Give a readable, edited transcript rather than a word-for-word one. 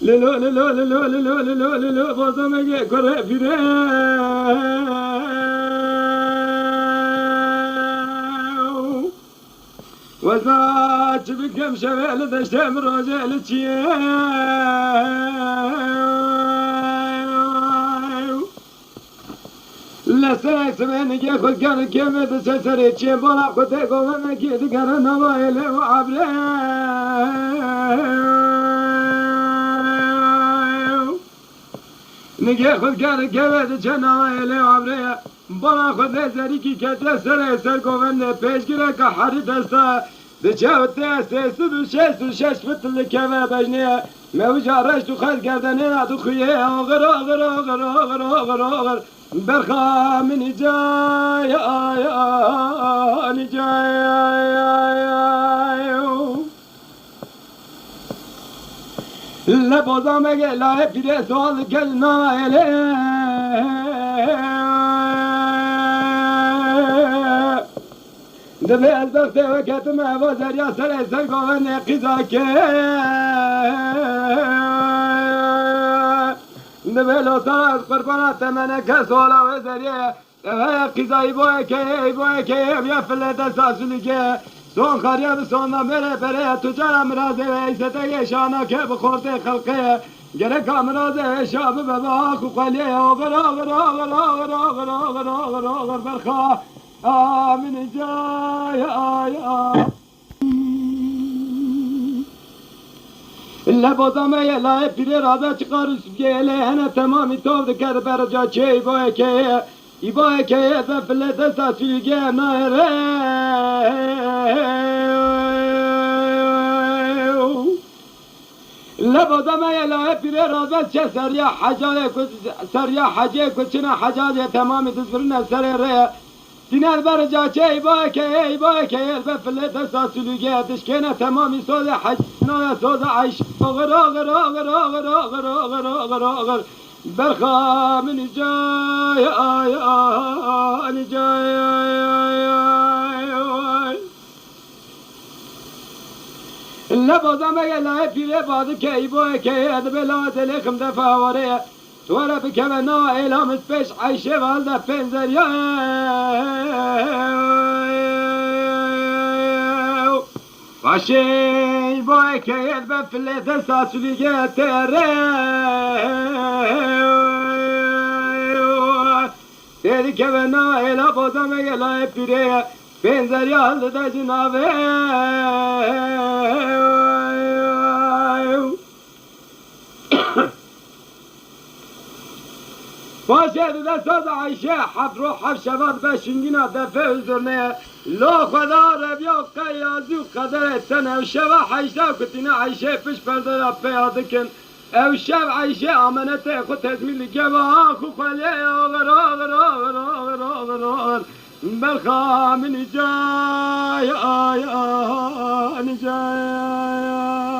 Lelo lelo lelo lelo lelo lelo bozamege kore fire وزاج بكم شغال دشتم رجال لسه سمعني جا خود كان كم تسسر تشي بلا خود قوم كيد كان نوايل وعبره نجا خود كان كم تسسر نوايل وعبره بلا خود زری کی کته سر قوم پیش گره که حری دستا دچاو دست سو شش فتل كما بجني موجا رشت خد گردنه ادو خويه آغر آغر آغر آغر آغر آغر برخا من جای آی آی جای آی لبازا مگه لاه پیره سوال کل نایله دبی از وقت وقت ما زریا سر گوهن قضا که دبی لطا از قربانات من کس والا و زریا قضایی بوه که بیا فلت اساسونی که سون خاریا بسونا بره تجارا مرازه و ایسته شانا که بخورت خلقه گره کامرازه شاب بباخ و قلیه آغر آغر آغر آغر آغر آغر آغر آغر برخواه من جاي إلا بوزامه لا بير رادا çıkarız gelene tamamı tavdı kar beraca çey iboye ke ve flete sasilge nare إلا بوزامه لا بير رادا سريا حاجه كنا حاجه تمام تزبرنا سريره Dinar baraca çey boy ke el beflet esasülüge dişkene tamamı söze hacna söze ayş ağır ağır ağır ağır ağır ağır ağır ağır berha min cay ay ay cay ay la bazama la pire badı ke boy ke ed bela telekhim defa vare توارا بكمنا إلام سبيش عايشة والدا بنزر يا واشي بوي كيد بفلت ساسولي جتري تيري كمنا إلا بوزام يلا بيري بنزر يا والدا جنابي باشد دستاد عایشه حب رو حب شود بشنگینا دفع üzerine لا خدا ربیا قیازی و قدر تن او شب حیشه کتینا عایشه پیش پرده را پیاده کن او شب عایشه آمنت خود تزمیلی که با آخو خالی آغر آغر آغر آغر آغر آغر برخا من جای آی آی جای